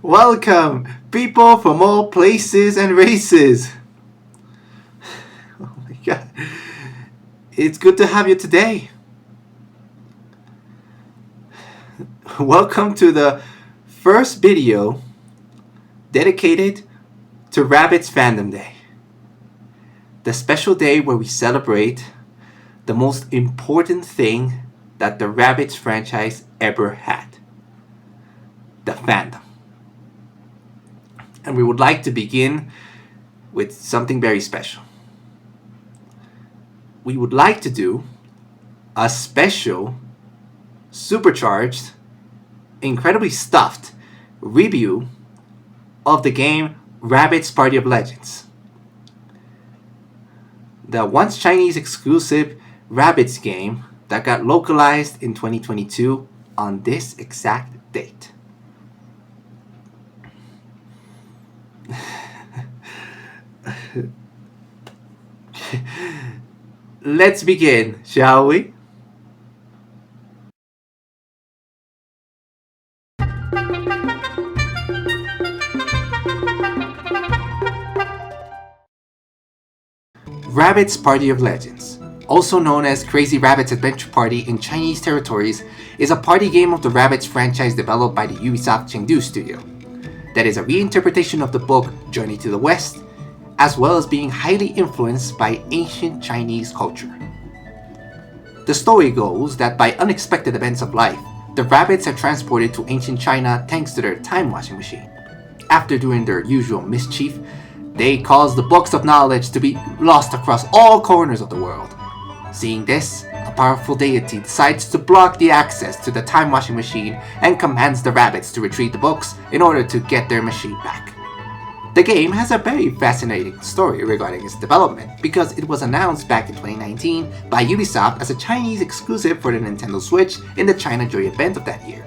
Welcome, people from all places and races. Oh my god. It's good to have you today. Welcome to the first video dedicated to Rabbids Fandom Day. The special day where we celebrate the most important thing that the Rabbids franchise ever had. The fandom. And we would like to begin with something very special. We would like to do a special, supercharged, incredibly stuffed review of the game Rabbids Party of Legends. The once Chinese exclusive Rabbids game that got localized in 2022 on this exact date. Let's begin, shall we? Rabbids Party of Legends, also known as Crazy Rabbids Adventure Party in Chinese territories, is a party game of the Rabbids franchise developed by the Ubisoft Chengdu studio. That is a reinterpretation of the book Journey to the West, as well as being highly influenced by ancient Chinese culture. The story goes that by unexpected events of life, the Rabbids are transported to ancient China thanks to their time washing machine. After doing their usual mischief, they cause the books of knowledge to be lost across all corners of the world. Seeing this, a powerful deity decides to block the access to the time washing machine and commands the Rabbids to retrieve the books in order to get their machine back. The game has a very fascinating story regarding its development because it was announced back in 2019 by Ubisoft as a Chinese exclusive for the Nintendo Switch in the China Joy event of that year,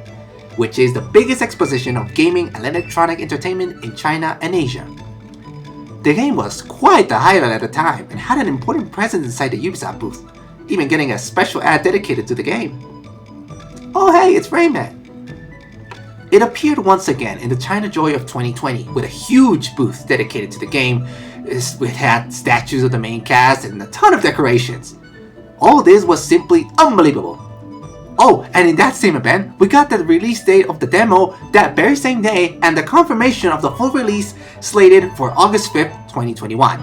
which is the biggest exposition of gaming and electronic entertainment in China and Asia. The game was quite the highlight at the time and had an important presence inside the Ubisoft booth, even getting a special ad dedicated to the game. Oh hey, it's Rayman! It appeared once again in the China Joy of 2020 with a huge booth dedicated to the game. It had statues of the main cast and a ton of decorations. All this was simply unbelievable. Oh, and in that same event, we got the release date of the demo that very same day and the confirmation of the full release slated for August 5th, 2021.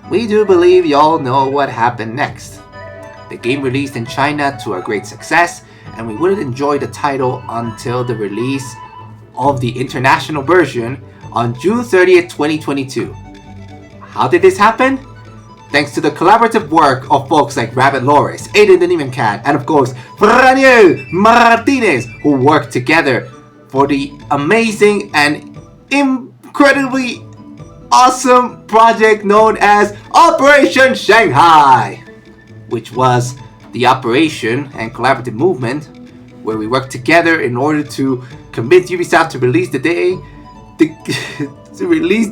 We do believe y'all know what happened next. The game released in China to a great success, and we wouldn't enjoy the title until the release of the international version on June 30th, 2022. How did this happen? Thanks to the collaborative work of folks like Rabbit Loris, Aiden the Demon Cat, and of course, Franiel Martinez, who worked together for the amazing and incredibly awesome project known as Operation Shanghai, which was the operation and collaborative movement where we worked together in order to convince Ubisoft to release the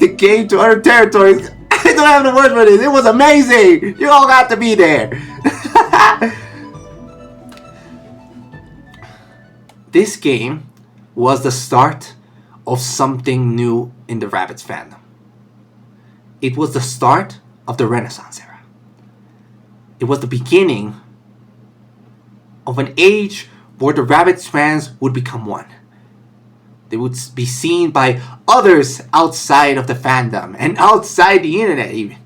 game to other territories. I don't have the word for this. It was amazing. You all got to be there. This game was the start of something new in the Rabbids fandom. It was the start of the Renaissance era. It was the beginning of an age where the Rabbids fans would become one. They would be seen by others outside of the fandom and outside the internet even.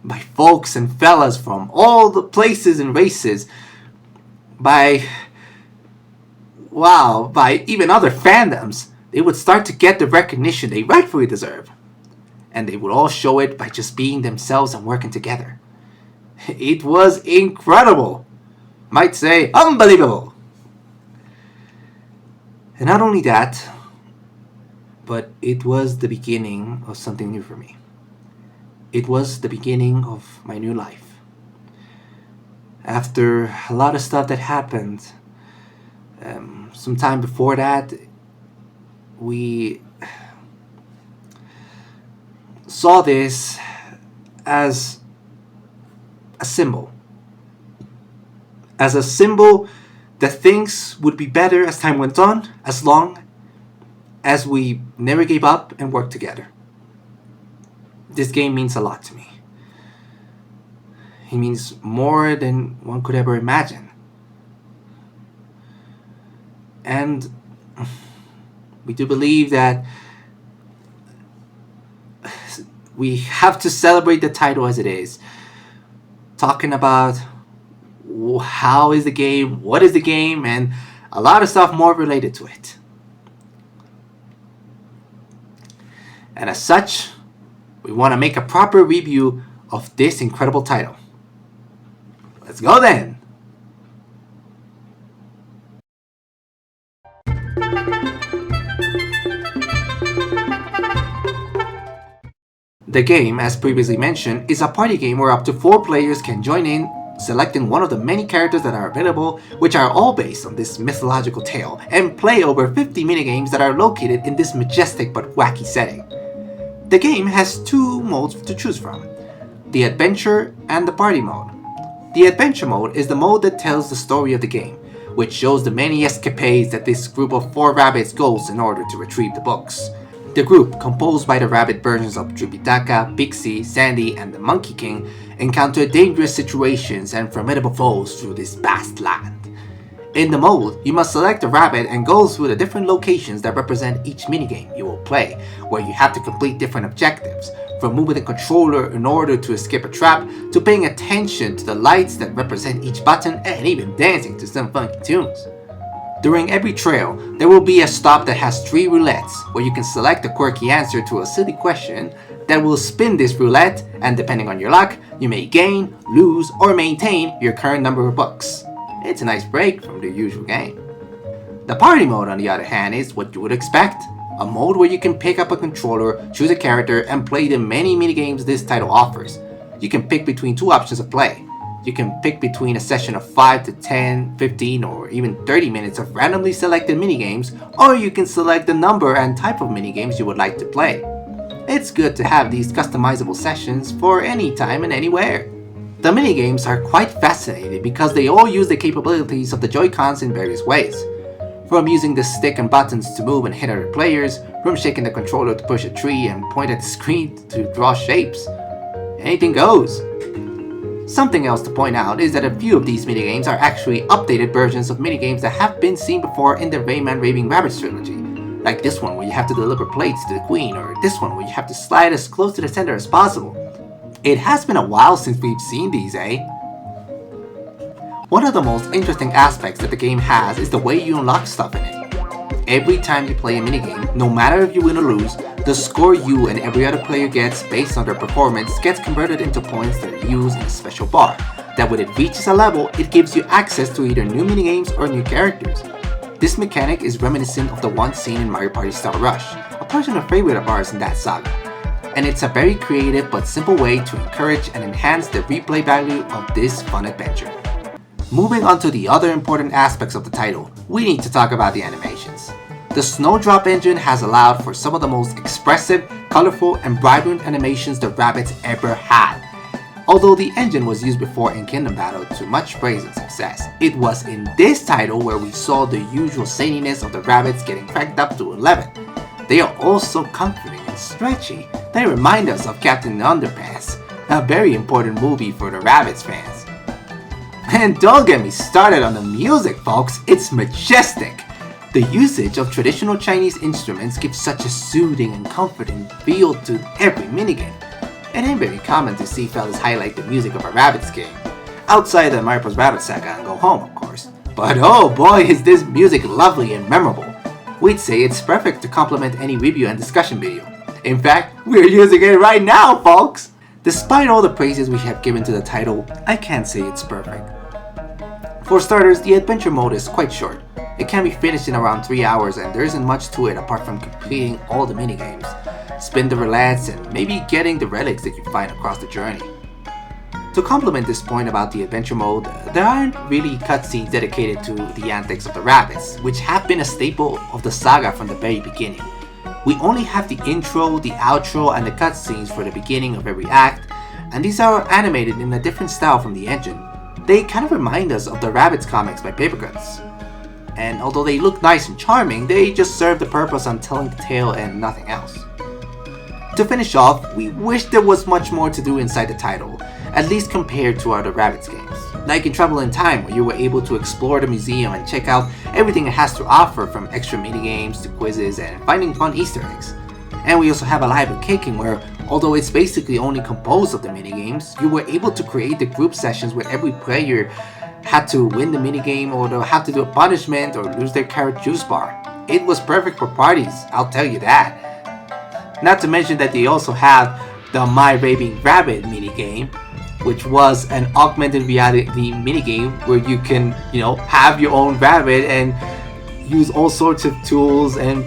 By folks and fellas from all the places and races. By even other fandoms. They would start to get the recognition they rightfully deserve. And they would all show it by just being themselves and working together. It was incredible. Might say unbelievable. And not only that, but it was the beginning of something new for me. It was the beginning of my new life. After a lot of stuff that happened, some time before that, we saw this as a symbol. As a symbol that things would be better as time went on, as long as we never gave up and worked together. This game means a lot to me. It means more than one could ever imagine. And we do believe that we have to celebrate the title as it is. Talking about how is the game, what is the game, and a lot of stuff more related to it. And as such, we want to make a proper review of this incredible title. Let's go then! The game, as previously mentioned, is a party game where up to 4 players can join in, selecting one of the many characters that are available, which are all based on this mythological tale, and play over 50 minigames that are located in this majestic but wacky setting. The game has 2 modes to choose from, the adventure and the party mode. The adventure mode is the mode that tells the story of the game, which shows the many escapades that this group of 4 rabbits goes in order to retrieve the books. The group, composed by the rabbit versions of Tripitaka, Pixie, Sandy, and the Monkey King, encounter dangerous situations and formidable foes through this vast land. In the mode, you must select a rabbit and go through the different locations that represent each minigame you will play, where you have to complete different objectives, from moving the controller in order to escape a trap, to paying attention to the lights that represent each button, and even dancing to some funky tunes. During every trail, there will be a stop that has 3 roulettes, where you can select a quirky answer to a silly question that will spin this roulette, and depending on your luck, you may gain, lose, or maintain your current number of books. It's a nice break from the usual game. The party mode, on the other hand, is what you would expect. A mode where you can pick up a controller, choose a character, and play the many minigames this title offers. You can pick between 2 options of play. You can pick between a session of 5 to 10, 15, or even 30 minutes of randomly selected minigames, or you can select the number and type of minigames you would like to play. It's good to have these customizable sessions for any time and anywhere. The minigames are quite fascinating because they all use the capabilities of the Joy-Cons in various ways. From using the stick and buttons to move and hit other players, from shaking the controller to push a tree and point at the screen to draw shapes. Anything goes. Something else to point out is that a few of these minigames are actually updated versions of minigames that have been seen before in the Rayman Raving Rabbids trilogy. Like this one where you have to deliver plates to the queen, or this one where you have to slide as close to the center as possible. It has been a while since we've seen these, eh? One of the most interesting aspects that the game has is the way you unlock stuff in it. Every time you play a minigame, no matter if you win or lose, the score you and every other player gets based on their performance gets converted into points that are used in a special bar, that when it reaches a level, it gives you access to either new minigames or new characters. This mechanic is reminiscent of the one seen in Mario Party Star Rush, a personal favorite of ours in that saga. And it's a very creative but simple way to encourage and enhance the replay value of this fun adventure. Moving on to the other important aspects of the title, we need to talk about the animations. The Snowdrop engine has allowed for some of the most expressive, colorful, and vibrant animations the Rabbids ever had. Although the engine was used before in Kingdom Battle to much praise and success, it was in this title where we saw the usual zaniness of the Rabbids getting cranked up to 11. They are also comforting and stretchy. They remind us of Captain Underpants, a very important movie for the Rabbids fans. And don't get me started on the music, folks, it's majestic! The usage of traditional Chinese instruments gives such a soothing and comforting feel to every minigame. It ain't very common to see fellas highlight the music of a Rabbids game. Outside the Mario Bros. Rabbids saga and go home, of course. But oh boy is this music lovely and memorable. We'd say it's perfect to complement any review and discussion video. In fact, we're using it right now, folks! Despite all the praises we have given to the title, I can't say it's perfect. For starters, the adventure mode is quite short. It can be finished in around 3 hours and there isn't much to it apart from completing all the minigames, spin the roulettes, and maybe getting the relics that you find across the journey. To complement this point about the adventure mode, there aren't really cutscenes dedicated to the antics of the Rabbids, which have been a staple of the saga from the very beginning. We only have the intro, the outro, and the cutscenes for the beginning of every act, and these are animated in a different style from the engine. They kind of remind us of the Rabbids comics by Papercuts. and although they look nice and charming, they just serve the purpose on telling the tale and nothing else. To finish off, we wish there was much more to do inside the title, at least compared to other Rabbids games. Like in Travel in Time, where you were able to explore the museum and check out everything it has to offer, from extra minigames to quizzes and finding fun Easter eggs. And we also have Alive and Kicking, where although it's basically only composed of the minigames, you were able to create the group sessions where every player had to win the minigame or they'll have to do a punishment or lose their carrot juice bar. It was perfect for parties, I'll tell you that. Not to mention that they also have the My Raving Rabbit minigame, which was an augmented reality minigame where you can, have your own rabbit and use all sorts of tools and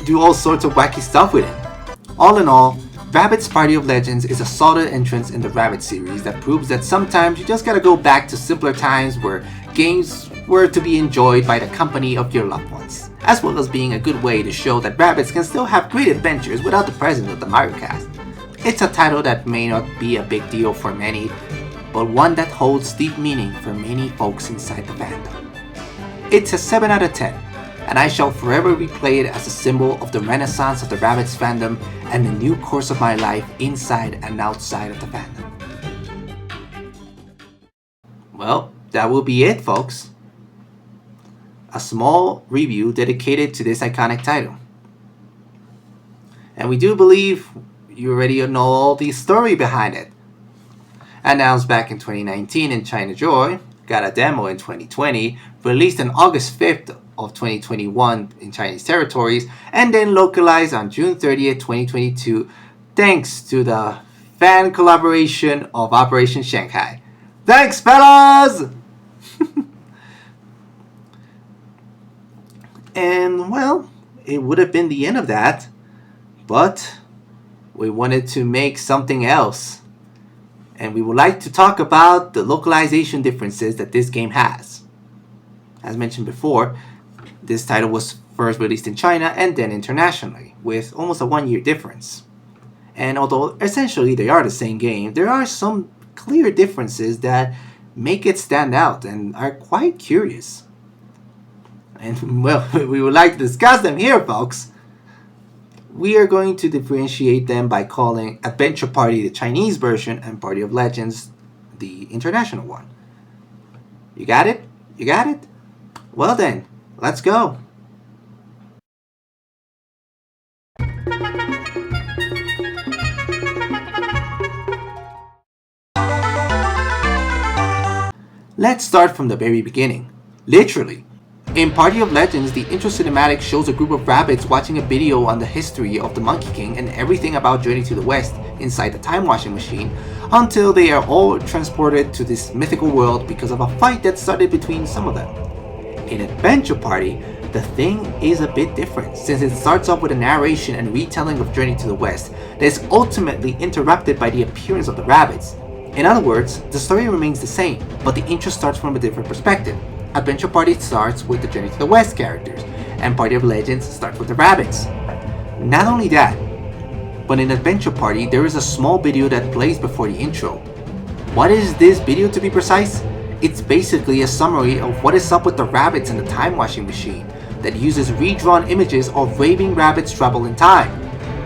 do all sorts of wacky stuff with it. All in all, Rabbids Party of Legends is a solid entrance in the Rabbids series that proves that sometimes you just gotta go back to simpler times where games were to be enjoyed by the company of your loved ones, as well as being a good way to show that Rabbids can still have great adventures without the presence of the Mario cast. It's a title that may not be a big deal for many, but one that holds deep meaning for many folks inside the fandom. It's a 7 out of 10, and I shall forever replay it as a symbol of the renaissance of the Rabbids fandom and the new course of my life inside and outside of the fandom. Well, that will be it, folks. A small review dedicated to this iconic title. And we do believe you already know all the story behind it. Announced back in 2019 in China Joy, got a demo in 2020, released on August 5th of 2021 in Chinese territories, and then localized on June 30th, 2022, thanks to the fan collaboration of Operation Shanghai. Thanks, fellas! And, well, it would have been the end of that, but we wanted to make something else. And we would like to talk about the localization differences that this game has. As mentioned before, this title was first released in China and then internationally, with almost a 1-year difference. And although essentially they are the same game, there are some clear differences that make it stand out and are quite curious. And well, we would like to discuss them here, folks. We are going to differentiate them by calling Adventure Party the Chinese version and Party of Legends the international one. You got it? You got it? Well then, let's go. Let's start from the very beginning. Literally. In Party of Legends, the intro cinematic shows a group of rabbits watching a video on the history of the Monkey King and everything about Journey to the West inside the time washing machine, until they are all transported to this mythical world because of a fight that started between some of them. In Adventure Party, the thing is a bit different, since it starts off with a narration and retelling of Journey to the West that is ultimately interrupted by the appearance of the rabbits. In other words, the story remains the same, but the intro starts from a different perspective. Adventure Party starts with the Journey to the West characters, and Party of Legends starts with the rabbits. Not only that, but in Adventure Party there is a small video that plays before the intro. What is this video, to be precise? It's basically a summary of what is up with the rabbits in the time washing machine that uses redrawn images of raving rabbits travel in time.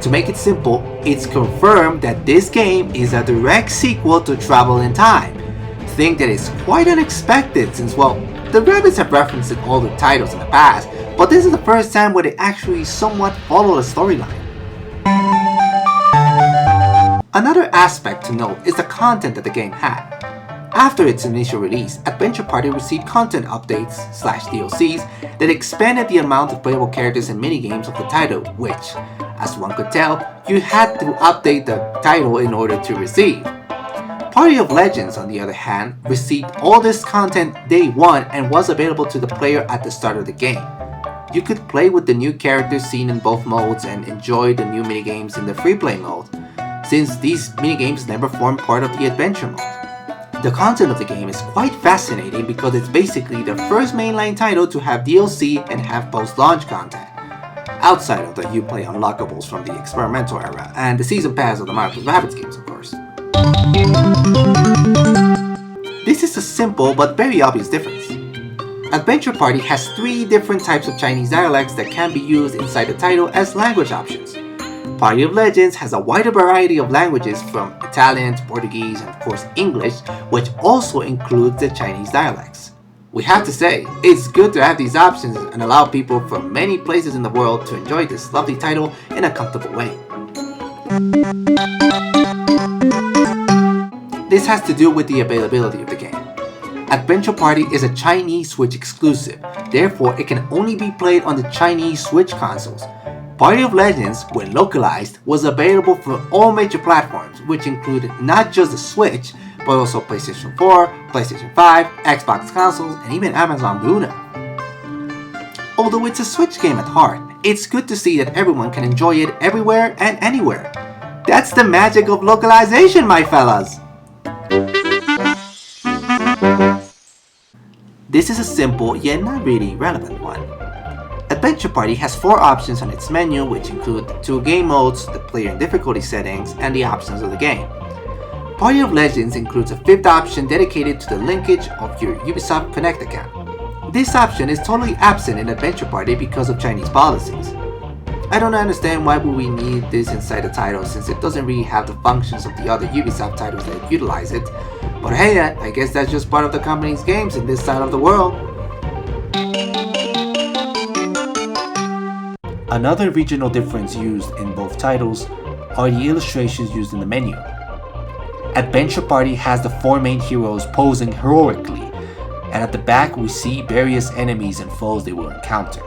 To make it simple, it's confirmed that this game is a direct sequel to Travel in Time. Think that is quite unexpected, since, well, the Rabbids have referenced it all the titles in the past, but this is the first time where they actually somewhat follow the storyline. Another aspect to note is the content that the game had. After its initial release, Adventure Party received content updates/DLCs that expanded the amount of playable characters and minigames of the title, which, as one could tell, you had to update the title in order to receive. Party of Legends, on the other hand, received all this content day one and was available to the player at the start of the game. You could play with the new characters seen in both modes and enjoy the new minigames in the free play mode, since these minigames never formed part of the adventure mode. The content of the game is quite fascinating because it's basically the first mainline title to have DLC and have post-launch content, outside of the Uplay unlockables from the experimental era and the season pass of the Mario + Rabbids games, of course. This is a simple but very obvious difference. Adventure Party has 3 different types of Chinese dialects that can be used inside the title as language options. Party of Legends has a wider variety of languages from Italian to Portuguese and of course English, which also includes the Chinese dialects. We have to say, it's good to have these options and allow people from many places in the world to enjoy this lovely title in a comfortable way. This has to do with the availability of the game. Adventure Party is a Chinese Switch exclusive, therefore it can only be played on the Chinese Switch consoles. Party of Legends, when localized, was available for all major platforms, which included not just the Switch, but also PlayStation 4, PlayStation 5, Xbox consoles, and even Amazon Luna. Although it's a Switch game at heart, it's good to see that everyone can enjoy it everywhere and anywhere. That's the magic of localization, my fellas! This is a simple yet not really relevant one. Adventure Party has 4 options on its menu, which include the 2 game modes, the player and difficulty settings, and the options of the game. Party of Legends includes a 5th option dedicated to the linkage of your Ubisoft Connect account. This option is totally absent in Adventure Party because of Chinese policies. I don't understand why would we need this inside the title since it doesn't really have the functions of the other Ubisoft titles that utilize it, but hey, I guess that's just part of the company's games in this side of the world. Another regional difference used in both titles are the illustrations used in the menu. Adventure Party has the 4 main heroes posing heroically, and at the back we see various enemies and foes they will encounter.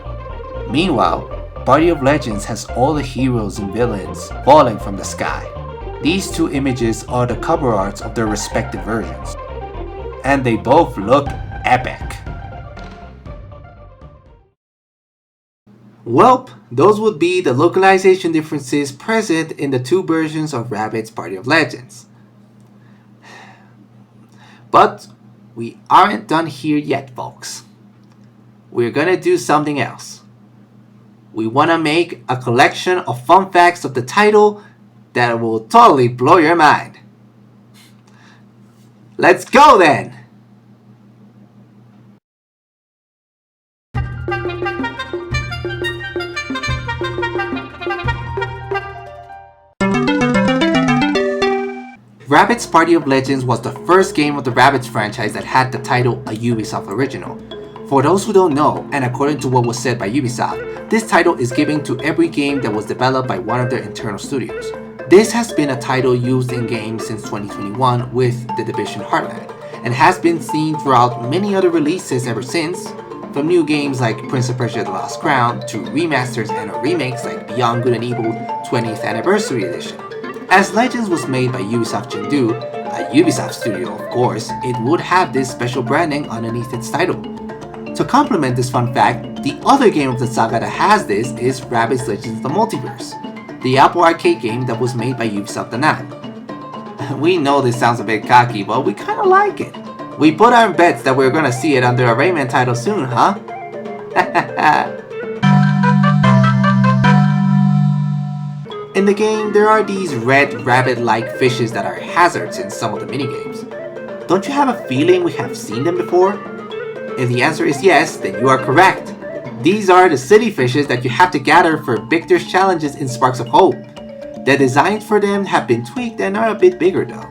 Meanwhile, Party of Legends has all the heroes and villains falling from the sky. These 2 images are the cover arts of their respective versions, and they both look epic. Welp, those would be the localization differences present in the 2 versions of Rabbids Party of Legends. But we aren't done here yet, folks. We're gonna do something else. We wanna make a collection of fun facts of the title that will totally blow your mind. Let's go then! Rabbids Party of Legends was the first game of the Rabbids franchise that had the title a Ubisoft original. For those who don't know, and according to what was said by Ubisoft, this title is given to every game that was developed by one of their internal studios. This has been a title used in games since 2021 with The Division Heartland, and has been seen throughout many other releases ever since, from new games like Prince of Persia: The Lost Crown to remasters and remakes like Beyond Good and Evil 20th Anniversary Edition. As Legends was made by Ubisoft Chengdu, a Ubisoft studio of course, it would have this special branding underneath its title. To complement this fun fact, the other game of the saga that has this is Rabbids Legends: The Multiverse, the Apple Arcade game that was made by Ubisoft Danang. We know this sounds a bit cocky, but we kinda like it. We put our bets that we're gonna see it under a Rayman title soon, huh? In the game, there are these red rabbit-like fishes that are hazards in some of the minigames. Don't you have a feeling we have seen them before? If the answer is yes, then you are correct. These are the city fishes that you have to gather for Victor's challenges in Sparks of Hope. The designs for them have been tweaked and are a bit bigger though.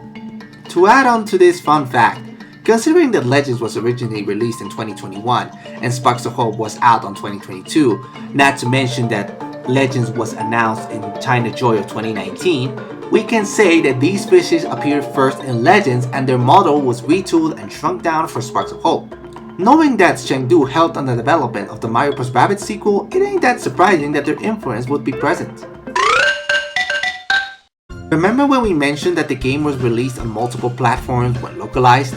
To add on to this fun fact, considering that Legends was originally released in 2021 and Sparks of Hope was out on 2022, not to mention that Legends was announced in China Joy of 2019, we can say that these fishes appeared first in Legends and their model was retooled and shrunk down for Sparks of Hope. Knowing that Chengdu helped on the development of the Mario + Rabbids sequel, it ain't that surprising that their influence would be present. Remember when we mentioned that the game was released on multiple platforms when localized?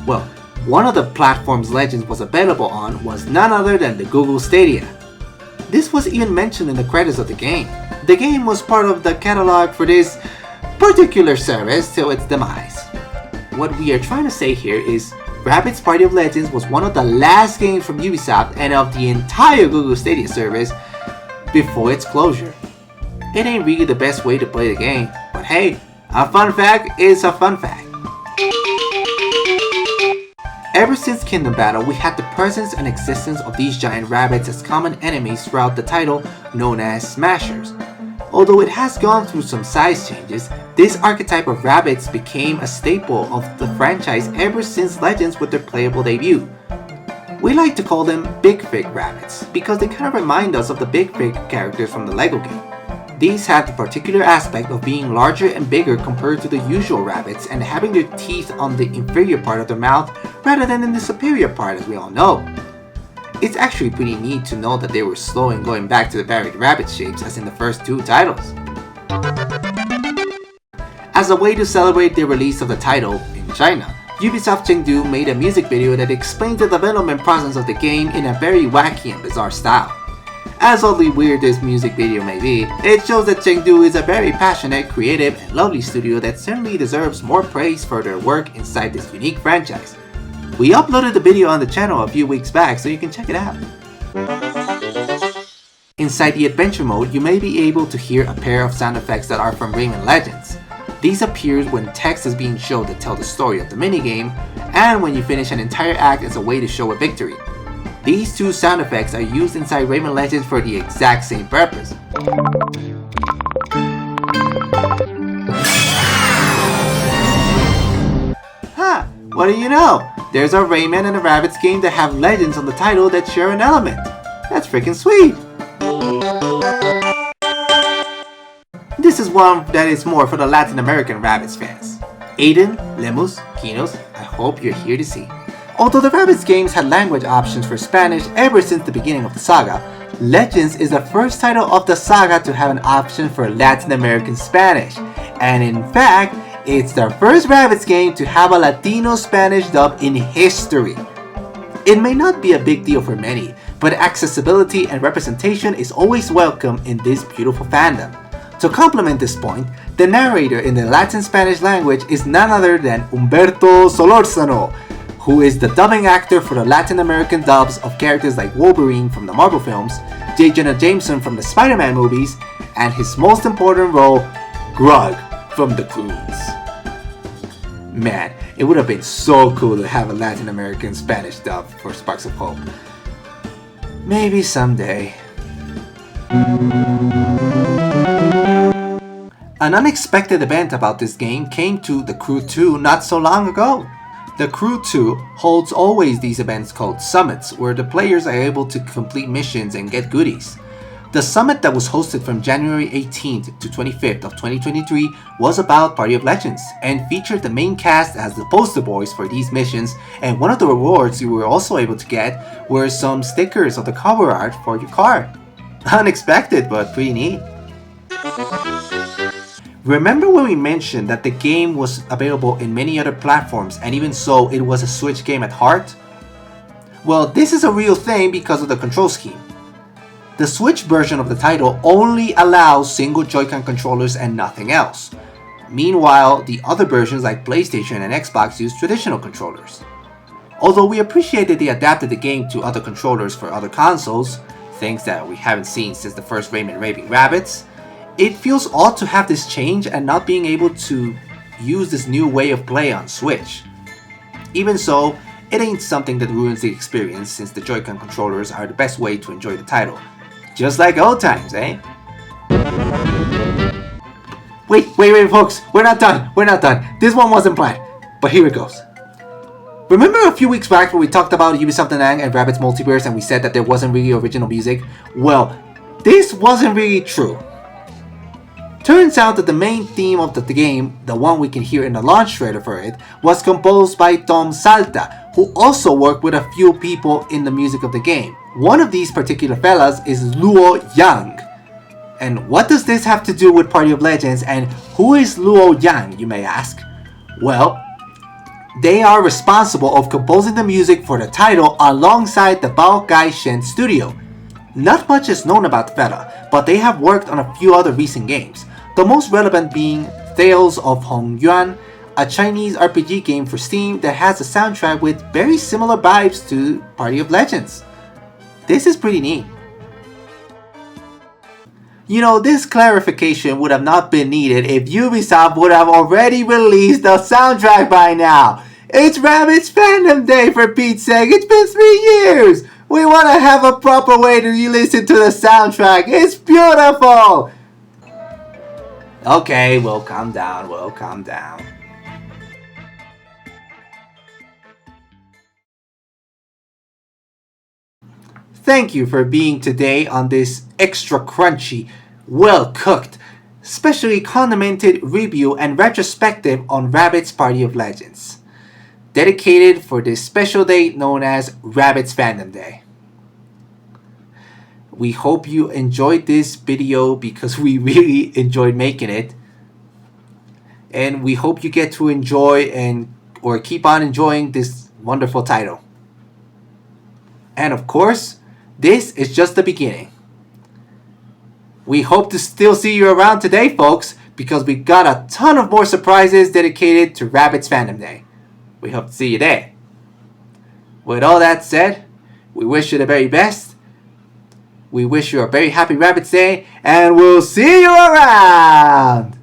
Well, one of the platforms Legends was available on was none other than the Google Stadia. This was even mentioned in the credits of the game. The game was part of the catalog for this particular service till its demise. What we are trying to say here is Rabbids Party of Legends was one of the last games from Ubisoft and of the entire Google Stadia service before its closure. It ain't really the best way to play the game, but hey, a fun fact is a fun fact. Ever since Kingdom Battle, we had the presence and existence of these giant rabbits as common enemies throughout the title, known as Smashers. Although it has gone through some size changes, this archetype of rabbits became a staple of the franchise ever since Legends with their playable debut. We like to call them Big Fig rabbits because they kind of remind us of the Big Fig characters from the LEGO game. These have the particular aspect of being larger and bigger compared to the usual rabbits and having their teeth on the inferior part of their mouth rather than in the superior part, as we all know. It's actually pretty neat to know that they were slow in going back to the varied rabbit shapes as in the first two titles. As a way to celebrate the release of the title in China, Ubisoft Chengdu made a music video that explains the development process of the game in a very wacky and bizarre style. As oddly weird this music video may be, it shows that Chengdu is a very passionate, creative, and lovely studio that certainly deserves more praise for their work inside this unique franchise. We uploaded the video on the channel a few weeks back so you can check it out. Inside the adventure mode, you may be able to hear a pair of sound effects that are from Rayman Legends. These appear when text is being shown to tell the story of the minigame, and when you finish an entire act as a way to show a victory. These two sound effects are used inside Rayman Legends for the exact same purpose. Huh, what do you know? There's a Rayman and a Rabbids game that have legends on the title that share an element. That's freaking sweet! This is one that is more for the Latin American Rabbids fans. Aiden, Lemus, Kinos, I hope you're here to see. Although the Rabbids games had language options for Spanish ever since the beginning of the saga, Legends is the first title of the saga to have an option for Latin American Spanish, and in fact, it's the first Rabbids game to have a Latino Spanish dub in history. It may not be a big deal for many, but accessibility and representation is always welcome in this beautiful fandom. To complement this point, the narrator in the Latin Spanish language is none other than Humberto Solórzano, who is the dubbing actor for the Latin American dubs of characters like Wolverine from the Marvel films, J. Jonah Jameson from the Spider-Man movies, and his most important role, Grug from the Goonies. Man, it would have been so cool to have a Latin American Spanish dub for Sparks of Hope. Maybe someday. An unexpected event about this game came to The Crew 2 not so long ago. The Crew 2 holds always these events called summits, where the players are able to complete missions and get goodies. The summit that was hosted from January 18th to 25th of 2023 was about Party of Legends and featured the main cast as the poster boys for these missions, and one of the rewards you were also able to get were some stickers of the cover art for your card. Unexpected, but pretty neat. Remember when we mentioned that the game was available in many other platforms and even so it was a Switch game at heart? Well, this is a real thing because of the control scheme. The Switch version of the title only allows single Joy-Con controllers and nothing else. Meanwhile, the other versions like PlayStation and Xbox use traditional controllers. Although we appreciate that they adapted the game to other controllers for other consoles, things that we haven't seen since the first Rayman Raving Rabbids, it feels odd to have this change and not being able to use this new way of play on Switch. Even so, it ain't something that ruins the experience since the Joy-Con controllers are the best way to enjoy the title. Just like old times, eh? Wait folks, we're not done. This one wasn't planned, but here it goes. Remember a few weeks back when we talked about Ubisoft Da Nang and Rabbids Multiverse and we said that there wasn't really original music? Well, this wasn't really true. Turns out that the main theme of the game, the one we can hear in the launch trailer for it, was composed by Tom Salta, who also worked with a few people in the music of the game. One of these particular fellas is Luo Yang. And what does this have to do with Party of Legends, and who is Luo Yang, you may ask? Well, they are responsible of composing the music for the title alongside the Bao Gai Shen studio. Not much is known about the fella, but they have worked on a few other recent games. The most relevant being Tales of Hong Yuan, a Chinese RPG game for Steam that has a soundtrack with very similar vibes to Party of Legends. This is pretty neat. You know, this clarification would have not been needed if Ubisoft would have already released the soundtrack by now. It's Rabbids Fandom Day, for Pete's sake. It's been 3 years. We want to have a proper way to listen to the soundtrack. It's beautiful. Okay, we'll calm down. We'll calm down. Thank you for being today on this extra crunchy, well cooked, specially condimented review and retrospective on Rabbids Party of Legends, dedicated for this special day known as Rabbids Fandom Day. We hope you enjoyed this video because we really enjoyed making it. And we hope you get to enjoy or keep on enjoying this wonderful title. And of course, this is just the beginning. We hope to still see you around today, folks, because we got a ton of more surprises dedicated to Rabbids Fandom Day. We hope to see you there. With all that said, we wish you the very best. We wish you a very happy Rabbids Day, and we'll see you around!